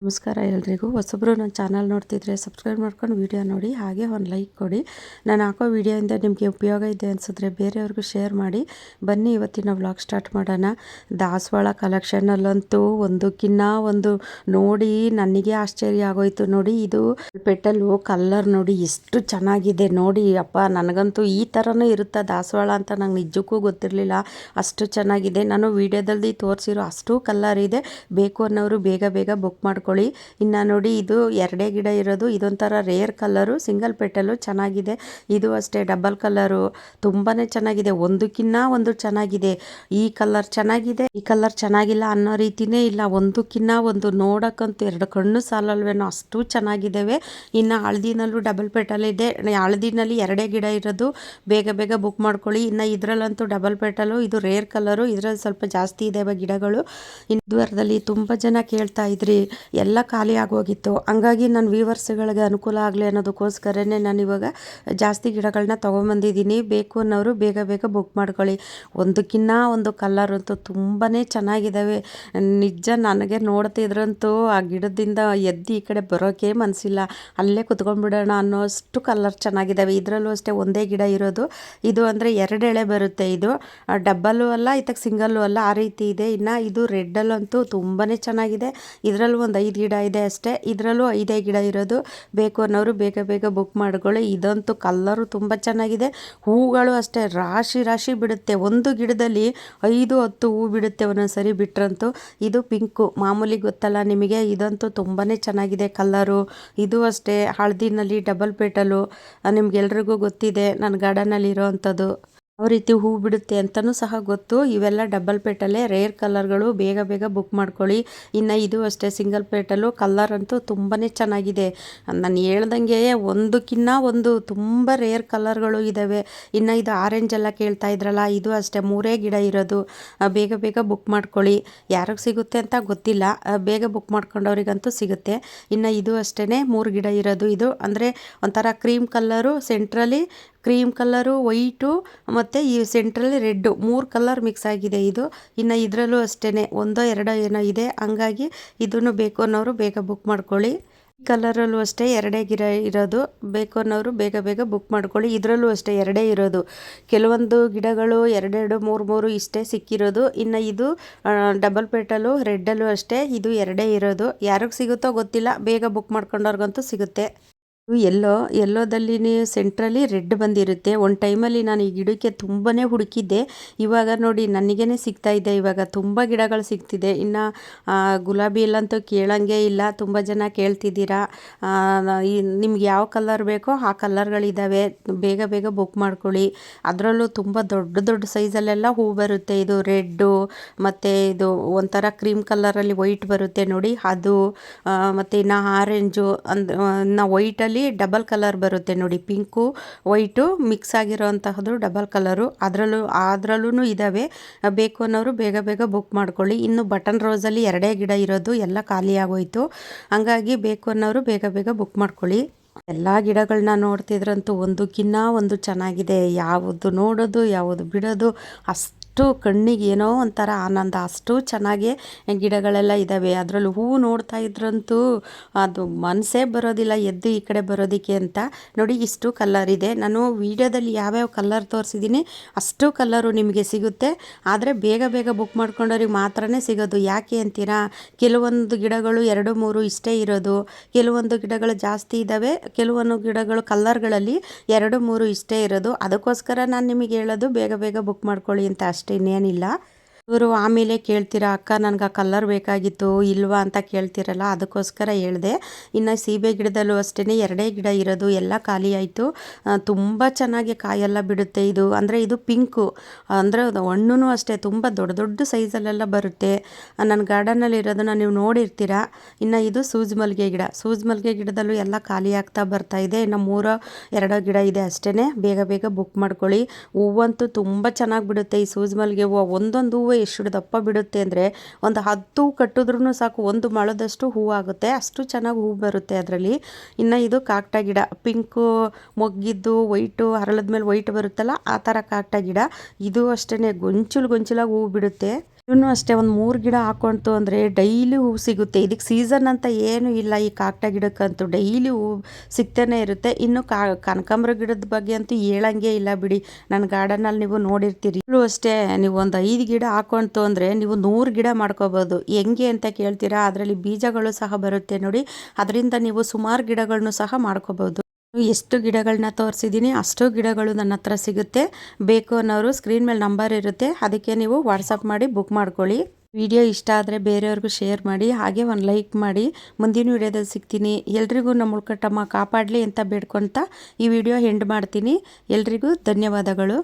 ನಮಸ್ಕಾರ ಎಲ್ರಿಗೂ. ಹೊಸಬ್ರು ನನ್ನ ಚಾನಲ್ ನೋಡ್ತಿದ್ರೆ ಸಬ್ಸ್ಕ್ರೈಬ್ ಮಾಡ್ಕೊಂಡು ವಿಡಿಯೋ ನೋಡಿ, ಹಾಗೆ ಒಂದು ಲೈಕ್ ಕೊಡಿ. ನಾನು ಹಾಕೋ ವಿಡಿಯೋಯಿಂದ ನಿಮಗೆ ಉಪಯೋಗ ಇದೆ ಅನಿಸಿದ್ರೆ ಬೇರೆಯವ್ರಿಗೂ ಶೇರ್ ಮಾಡಿ. ಬನ್ನಿ ಇವತ್ತಿನ ವ್ಲಾಗ್ ಸ್ಟಾರ್ಟ್ ಮಾಡೋಣ. ದಾಸವಾಳ ಕಲೆಕ್ಷನಲ್ಲಂತೂ ಒಂದಕ್ಕಿನ್ನ ಒಂದು ನೋಡಿ ನನಗೆ ಆಶ್ಚರ್ಯ ಆಗೋಯ್ತು. ನೋಡಿ, ಇದು ಪೆಟಲು ಕಲ್ಲರ್ ನೋಡಿ ಎಷ್ಟು ಚೆನ್ನಾಗಿದೆ ನೋಡಿ. ಅಪ್ಪ, ನನಗಂತೂ ಈ ಥರನೂ ಇರುತ್ತಾ ದಾಸವಾಳ ಅಂತ ನಂಗೆ ನಿಜಕ್ಕೂ ಗೊತ್ತಿರಲಿಲ್ಲ. ಅಷ್ಟು ಚೆನ್ನಾಗಿದೆ. ನಾನು ವಿಡಿಯೋದಲ್ಲಿ ತೋರಿಸಿರೋ ಅಷ್ಟು ಕಲ್ಲರ್ ಇದೆ. ಬೇಕು ಅನ್ನೋರು ಬೇಗ ಬೇಗ ಬುಕ್ ಮಾಡ್ಕೊಳ್ಳಿ. ಇನ್ನು ನೋಡಿ, ಇದು ಎರಡೇ ಗಿಡ ಇರೋದು. ಇದೊಂಥರ ರೇರ್ ಕಲ್ಲರು, ಸಿಂಗಲ್ ಪೆಟಲು ಚೆನ್ನಾಗಿದೆ. ಇದು ಅಷ್ಟೇ ಡಬಲ್ ಕಲ್ಲರು, ತುಂಬಾ ಚೆನ್ನಾಗಿದೆ. ಒಂದಕ್ಕಿನ್ನ ಒಂದು ಚೆನ್ನಾಗಿದೆ. ಈ ಕಲರ್ ಚೆನ್ನಾಗಿದೆ, ಈ ಕಲರ್ ಚೆನ್ನಾಗಿಲ್ಲ ಅನ್ನೋ ರೀತಿನೇ ಇಲ್ಲ. ಒಂದಕ್ಕಿನ್ನ ಒಂದು ನೋಡೋಕ್ಕಂತೂ ಎರಡು ಕಣ್ಣು ಸಾಲಲ್ವೇನೋ ಅಷ್ಟು ಚೆನ್ನಾಗಿದ್ದಾವೆ. ಇನ್ನು ಹಳದಿನಲ್ಲೂ ಡಬಲ್ ಪೆಟಲ್ ಇದೆ. ಹಳದಿನಲ್ಲಿ ಎರಡೇ ಗಿಡ ಇರೋದು, ಬೇಗ ಬೇಗ ಬುಕ್ ಮಾಡ್ಕೊಳ್ಳಿ. ಇನ್ನು ಇದರಲ್ಲಂತೂ ಡಬಲ್ ಪೆಟಲು, ಇದು ರೇರ್ ಕಲರು. ಇದರಲ್ಲಿ ಸ್ವಲ್ಪ ಜಾಸ್ತಿ ಇದ್ದಾವೆ ಗಿಡಗಳು. ಇದುವರದಲ್ಲಿ ತುಂಬ ಜನ ಕೇಳ್ತಾ ಇದ್ರಿ, ಎಲ್ಲ ಖಾಲಿ ಆಗೋಗಿತ್ತು. ಹಂಗಾಗಿ ನನ್ನ ವ್ಯೂವರ್ಸ್ಗಳಿಗೆ ಅನುಕೂಲ ಆಗಲಿ ಅನ್ನೋದಕ್ಕೋಸ್ಕರನೇ ನಾನು ಇವಾಗ ಜಾಸ್ತಿ ಗಿಡಗಳನ್ನ ತೊಗೊಂಬಂದಿದ್ದೀನಿ. ಬೇಕು ಅನ್ನೋರು ಬೇಗ ಬೇಗ ಬುಕ್ ಮಾಡ್ಕೊಳ್ಳಿ. ಒಂದಕ್ಕಿನ್ನ ಒಂದು ಕಲ್ಲರ್ ಅಂತೂ ತುಂಬಾ ಚೆನ್ನಾಗಿದ್ದಾವೆ. ನಿಜ ನನಗೆ ನೋಡ್ತಿದ್ರಂತೂ ಆ ಗಿಡದಿಂದ ಎದ್ದು ಈ ಕಡೆ ಬರೋಕ್ಕೆ ಮನಸ್ಸಿಲ್ಲ. ಅಲ್ಲೇ ಕುತ್ಕೊಂಡ್ಬಿಡೋಣ ಅನ್ನೋಷ್ಟು ಕಲ್ಲರ್ ಚೆನ್ನಾಗಿದ್ದಾವೆ. ಇದರಲ್ಲೂ ಅಷ್ಟೇ ಒಂದೇ ಗಿಡ ಇರೋದು. ಇದು ಅಂದರೆ ಎರಡು ಎಳೆ ಬರುತ್ತೆ. ಇದು ಡಬ್ಬಲ್ಲು ಅಲ್ಲ, ಇದಕ್ಕೆ ಸಿಂಗಲ್ಲು ಅಲ್ಲ, ಆ ರೀತಿ ಇದೆ. ಇನ್ನು ಇದು ರೆಡ್ಡಲ್ಲಂತೂ ತುಂಬಾ ಚೆನ್ನಾಗಿದೆ. ಇದರಲ್ಲೂ ಒಂದು 5 ಗಿಡ ಇದೆ ಅಷ್ಟೇ. ಇದರಲ್ಲೂ 5 ಗಿಡ ಇರೋದು. ಬೇಕು ಅನ್ನೋರು ಬೇಗ ಬೇಗ ಬುಕ್ ಮಾಡ್ಕೊಳ್ಳಿ. ಇದಂತೂ ಕಲ್ಲರು ತುಂಬ ಚೆನ್ನಾಗಿದೆ. ಹೂಗಳು ಅಷ್ಟೇ ರಾಶಿ ರಾಶಿ ಬಿಡುತ್ತೆ. ಒಂದು ಗಿಡದಲ್ಲಿ 5-10 ಹೂ ಬಿಡುತ್ತೆ ಒಂದೊಂದ್ಸರಿ ಬಿಟ್ರಂತೂ. ಇದು ಪಿಂಕು ಮಾಮೂಲಿ ಗೊತ್ತಲ್ಲ ನಿಮಗೆ. ಇದಂತೂ ತುಂಬಾ ಚೆನ್ನಾಗಿದೆ ಕಲ್ಲರು. ಇದು ಅಷ್ಟೇ ಹಳದಿನಲ್ಲಿ ಡಬಲ್ ಪೆಟಲು, ನಿಮ್ಗೆಲ್ರಿಗೂ ಗೊತ್ತಿದೆ ನನ್ನ ಗಾರ್ಡನಲ್ಲಿ ಇರೋ ಅಂಥದ್ದು. ಯಾವ ರೀತಿ ಹೂ ಬಿಡುತ್ತೆ ಅಂತಲೂ ಸಹ ಗೊತ್ತು. ಇವೆಲ್ಲ ಡಬಲ್ ಪೆಟಲೇ, ರೇರ್ ಕಲರ್ಗಳು. ಬೇಗ ಬೇಗ ಬುಕ್ ಮಾಡ್ಕೊಳ್ಳಿ. ಇನ್ನು ಇದು ಅಷ್ಟೇ ಸಿಂಗಲ್ ಪೆಟಲು. ಕಲ್ಲರ್ ಅಂತೂ ತುಂಬಾ ಚೆನ್ನಾಗಿದೆ. ನಾನು ಹೇಳ್ದಂಗೆ ಒಂದಕ್ಕಿನ್ನ ಒಂದು ತುಂಬ ರೇರ್ ಕಲರ್ಗಳು ಇದ್ದಾವೆ. ಇನ್ನು ಇದು ಆರೆಂಜ್ ಎಲ್ಲ ಕೇಳ್ತಾ ಇದ್ರಲ್ಲ, ಇದು ಅಷ್ಟೇ 3 ಗಿಡ ಇರೋದು. ಬೇಗ ಬೇಗ ಬುಕ್ ಮಾಡ್ಕೊಳ್ಳಿ. ಯಾರಿಗೆ ಸಿಗುತ್ತೆ ಅಂತ ಗೊತ್ತಿಲ್ಲ, ಬೇಗ ಬುಕ್ ಮಾಡ್ಕೊಂಡವ್ರಿಗಂತೂ ಸಿಗುತ್ತೆ. ಇನ್ನು ಇದು ಅಷ್ಟೇ 3 ಗಿಡ ಇರೋದು. ಇದು ಅಂದರೆ ಒಂಥರ ಕ್ರೀಮ್ ಕಲ್ಲರು, ಸೆಂಟ್ರಲ್ಲಿ ಕ್ರೀಮ್ ಕಲ್ಲರು, ವೈಟು ಮತ್ತು ಈ ಸೆಂಟ್ರಲ್ಲಿ ರೆಡ್ಡು, 3 ಕಲರ್ ಮಿಕ್ಸ್ ಆಗಿದೆ ಇದು. ಇನ್ನು ಇದರಲ್ಲೂ ಅಷ್ಟೇ 1-2 ಏನೋ ಇದೆ. ಹಂಗಾಗಿ ಇದನ್ನು ಬೇಕು ಅನ್ನೋರು ಬೇಗ ಬುಕ್ ಮಾಡ್ಕೊಳ್ಳಿ. ಈ ಕಲರಲ್ಲೂ ಅಷ್ಟೇ 2 ಗಿಡ ಇರೋದು. ಬೇಕು ಅನ್ನೋರು ಬೇಗ ಬೇಗ ಬುಕ್ ಮಾಡ್ಕೊಳ್ಳಿ. ಇದರಲ್ಲೂ ಅಷ್ಟೇ 2 ಇರೋದು. ಕೆಲವೊಂದು ಗಿಡಗಳು 2-2, 3-3 ಇಷ್ಟೇ ಸಿಕ್ಕಿರೋದು. ಇನ್ನು ಇದು ಡಬಲ್ ಪೆಟಲು, ರೆಡ್ಡಲ್ಲೂ ಅಷ್ಟೇ ಇದು 2 ಇರೋದು. ಯಾರಿಗೆ ಸಿಗುತ್ತೋ ಗೊತ್ತಿಲ್ಲ, ಬೇಗ ಬುಕ್ ಮಾಡ್ಕೊಂಡವ್ರಿಗಂತೂ ಸಿಗುತ್ತೆ. ಎಲ್ಲೋದಲ್ಲಿ ಸೆಂಟ್ರಲ್ಲಿ ರೆಡ್ ಬಂದಿರುತ್ತೆ. ಒಂದು ಟೈಮಲ್ಲಿ ನಾನು ಈ ಗಿಡಕ್ಕೆ ತುಂಬಾ ಹುಡುಕಿದ್ದೆ. ಇವಾಗ ನೋಡಿ ನನಗೇ ಸಿಗ್ತಾ ಇದೆ. ಇವಾಗ ತುಂಬ ಗಿಡಗಳು ಸಿಗ್ತಿದೆ. ಇನ್ನು ಗುಲಾಬಿ ಎಲ್ಲಂತೂ ಕೇಳಂಗೆ ಇಲ್ಲ. ತುಂಬ ಜನ ಕೇಳ್ತಿದ್ದೀರಾ. ನಿಮ್ಗೆ ಯಾವ ಕಲರ್ ಬೇಕೋ ಆ ಕಲರ್ಗಳಿದ್ದಾವೆ. ಬೇಗ ಬೇಗ ಬುಕ್ ಮಾಡ್ಕೊಳ್ಳಿ. ಅದರಲ್ಲೂ ತುಂಬ ದೊಡ್ಡ ದೊಡ್ಡ ಸೈಜಲ್ಲೆಲ್ಲ ಹೂ ಬರುತ್ತೆ. ಇದು ರೆಡ್ಡು ಮತ್ತು ಇದು ಒಂಥರ ಕ್ರೀಮ್ ಕಲರಲ್ಲಿ ವೈಟ್ ಬರುತ್ತೆ ನೋಡಿ, ಅದು. ಮತ್ತು ಇನ್ನು ಆರೆಂಜು ಇನ್ನು ವೈಟಲ್ಲಿ ಡಬಲ್ ಕಲರ್ ಬರುತ್ತೆ ನೋಡಿ, ಪಿಂಕು ವೈಟು ಮಿಕ್ಸ್ ಆಗಿರೋಂತಹದ್ದು ಡಬಲ್ ಕಲರು. ಅದರಲ್ಲೂ ಇದ್ದಾವೆ. ಬೇಕು ಅನ್ನೋರು ಬೇಗ ಬೇಗ ಬುಕ್ ಮಾಡ್ಕೊಳ್ಳಿ. ಇನ್ನು ಬಟನ್ ರೋಸಲ್ಲಿ 2 ಗಿಡ ಇರೋದು, ಎಲ್ಲ ಖಾಲಿ ಆಗೋಯ್ತು. ಹಂಗಾಗಿ ಬೇಕು ಅನ್ನೋರು ಬೇಗ ಬೇಗ ಬುಕ್ ಮಾಡ್ಕೊಳ್ಳಿ. ಎಲ್ಲ ಗಿಡಗಳನ್ನ ನೋಡ್ತಿದ್ರಂತೂ ಒಂದಕ್ಕಿನ್ನ ಒಂದು ಚೆನ್ನಾಗಿದೆ. ಯಾವುದು ನೋಡೋದು ಯಾವುದು ಬಿಡೋದು ಅಷ್ಟು ಕಣ್ಣಿಗೆ ಏನೋ ಒಂಥರ ಆನಂದ. ಅಷ್ಟು ಚೆನ್ನಾಗಿ ಗಿಡಗಳೆಲ್ಲ ಇದ್ದಾವೆ. ಅದರಲ್ಲೂ ಹೂ ನೋಡ್ತಾ ಇದ್ರಂತೂ ಅದು ಮನಸ್ಸೇ ಬರೋದಿಲ್ಲ ಎದ್ದು ಈ ಕಡೆ ಬರೋದಕ್ಕೆ ಅಂತ. ನೋಡಿ, ಇಷ್ಟು ಕಲ್ಲರ್ ಇದೆ. ನಾನು ವಿಡಿಯೋದಲ್ಲಿ ಯಾವ್ಯಾವ ಕಲ್ಲರ್ ತೋರಿಸಿದ್ದೀನಿ ಅಷ್ಟು ಕಲ್ಲರು ನಿಮಗೆ ಸಿಗುತ್ತೆ. ಆದರೆ ಬೇಗ ಬೇಗ ಬುಕ್ ಮಾಡ್ಕೊಂಡವ್ರಿಗೆ ಮಾತ್ರನೇ ಸಿಗೋದು. ಯಾಕೆ ಅಂತೀರಾ? ಕೆಲವೊಂದು ಗಿಡಗಳು 2-3 ಇಷ್ಟೇ ಇರೋದು. ಕೆಲವೊಂದು ಗಿಡಗಳು ಜಾಸ್ತಿ ಇದ್ದಾವೆ. ಕೆಲವೊಂದು ಗಿಡಗಳು ಕಲ್ಲರ್ಗಳಲ್ಲಿ 2-3 ಇಷ್ಟೇ ಇರೋದು. ಅದಕ್ಕೋಸ್ಕರ ನಾನು ನಿಮಗೆ ಹೇಳೋದು ಬೇಗ ಬೇಗ ಬುಕ್ ಮಾಡ್ಕೊಳ್ಳಿ ಅಂತ ಅಷ್ಟೇ, ಇನ್ನೇನಿಲ್ಲ. ಇವರು ಆಮೇಲೆ ಕೇಳ್ತೀರಾ, ಅಕ್ಕ ನನಗೆ ಆ ಕಲ್ಲರ್ ಬೇಕಾಗಿತ್ತು ಇಲ್ವಾ ಅಂತ ಕೇಳ್ತಿರಲ್ಲ, ಅದಕ್ಕೋಸ್ಕರ ಹೇಳಿದೆ. ಇನ್ನು ಸೀಬೆ ಗಿಡದಲ್ಲೂ ಅಷ್ಟೇ 2 ಗಿಡ ಇರೋದು, ಎಲ್ಲ ಖಾಲಿ ಆಯಿತು. ತುಂಬ ಚೆನ್ನಾಗಿ ಕಾಯೆಲ್ಲ ಬಿಡುತ್ತೆ. ಇದು ಅಂದರೆ ಇದು ಪಿಂಕು, ಅಂದರೆ ಹಣ್ಣು ಅಷ್ಟೇ ತುಂಬ ದೊಡ್ಡ ದೊಡ್ಡ ಸೈಜಲ್ಲೆಲ್ಲ ಬರುತ್ತೆ. ನನ್ನ ಗಾರ್ಡನಲ್ಲಿ ಇರೋದನ್ನು ನೀವು ನೋಡಿರ್ತೀರ. ಇನ್ನು ಇದು ಸೂಜಿ ಮಲ್ಲಿಗೆ ಗಿಡ. ಸೂಜಿ ಮಲ್ಲಿಗೆ ಗಿಡದಲ್ಲೂ ಎಲ್ಲ ಖಾಲಿ ಆಗ್ತಾ ಬರ್ತಾ ಇದೆ. ಇನ್ನು 3-2 ಗಿಡ ಇದೆ ಅಷ್ಟೇ. ಬೇಗ ಬೇಗ ಬುಕ್ ಮಾಡ್ಕೊಳ್ಳಿ. ಹೂವಂತೂ ತುಂಬ ಚೆನ್ನಾಗಿ ಬಿಡುತ್ತೆ ಈ ಸೂಜಿ ಮಲ್ಲಿಗೆ ಹೂವು. ಒಂದೊಂದು ಹೂವು ಎಷ್ಟು ದಪ್ಪ ಬಿಡುತ್ತೆ ಅಂದರೆ ಒಂದು 10 ಕಟ್ಟಿದ್ರೂ ಸಾಕು, ಒಂದು ಮೊಳದಷ್ಟು ಹೂವು ಆಗುತ್ತೆ. ಅಷ್ಟು ಚೆನ್ನಾಗಿ ಹೂವು ಬರುತ್ತೆ ಅದರಲ್ಲಿ. ಇನ್ನು ಇದು ಕಾಕಡ ಗಿಡ, ಪಿಂಕು ಮೊಗ್ಗಿದ್ದು ವೈಟು ಹರಳದ ಮೇಲೆ ವೈಟ್ ಬರುತ್ತಲ್ಲ, ಆ ಥರ ಕಾಕಡ ಗಿಡ. ಇದು ಅಷ್ಟೇ ಗೊಂಚಲಾಗಿ ಹೂವು ಬಿಡುತ್ತೆ. ಇನ್ನೂ ಅಷ್ಟೇ ಒಂದು 3 ಗಿಡ ಹಾಕೊಂತು ಅಂದರೆ ಡೈಲಿ ಹೂವು ಸಿಗುತ್ತೆ. ಇದಕ್ಕೆ ಸೀಸನ್ ಅಂತ ಏನೂ ಇಲ್ಲ. ಈ ಕಾಕಡ ಗಿಡಕ್ಕಂತೂ ಡೈಲಿ ಹೂವು ಸಿಗ್ತಾನೆ ಇರುತ್ತೆ. ಇನ್ನು ಕನಕಾಂಬರ ಗಿಡದ ಬಗ್ಗೆ ಅಂತೂ ಹೇಳಂಗೆ ಇಲ್ಲ ಬಿಡಿ. ನನ್ನ ಗಾರ್ಡನಲ್ಲಿ ನೀವು ನೋಡಿರ್ತೀರಿ. ಇಲ್ಲೂ ಅಷ್ಟೇ ನೀವು ಒಂದು 5 ಗಿಡ ಹಾಕೊಂತು ಅಂದರೆ ನೀವು 100 ಗಿಡ ಮಾಡ್ಕೋಬೋದು. ಹೆಂಗೆ ಅಂತ ಕೇಳ್ತೀರಾ? ಅದರಲ್ಲಿ ಬೀಜಗಳು ಸಹ ಬರುತ್ತೆ ನೋಡಿ. ಅದರಿಂದ ನೀವು ಸುಮಾರು ಗಿಡಗಳನ್ನು ಸಹ ಮಾಡ್ಕೋಬೋದು. ಎಷ್ಟು ಗಿಡಗಳನ್ನ ತೋರಿಸಿದ್ದೀನಿ ಅಷ್ಟು ಗಿಡಗಳು ನನ್ನ ಹತ್ರ ಸಿಗುತ್ತೆ. ಬೇಕು ಅನ್ನೋರು ಸ್ಕ್ರೀನ್ ಮೇಲೆ ನಂಬರ್ ಇರುತ್ತೆ, ಅದಕ್ಕೆ ನೀವು ವಾಟ್ಸಪ್ ಮಾಡಿ ಬುಕ್ ಮಾಡ್ಕೊಳ್ಳಿ. ವಿಡಿಯೋ ಇಷ್ಟ ಆದರೆ ಬೇರೆಯವ್ರಿಗೂ ಶೇರ್ ಮಾಡಿ, ಹಾಗೆ ಒಂದು ಲೈಕ್ ಮಾಡಿ. ಮುಂದಿನ ವಿಡಿಯೋದಲ್ಲಿ ಸಿಗ್ತೀನಿ. ಎಲ್ರಿಗೂ ನಮ್ಮ ಉಳ್ಕಟ್ಟಮ್ಮ ಕಾಪಾಡಲಿ ಅಂತ ಬೇಡ್ಕೊತ ಈ ವಿಡಿಯೋ ಎಂಡ್ ಮಾಡ್ತೀನಿ. ಎಲ್ರಿಗೂ ಧನ್ಯವಾದಗಳು.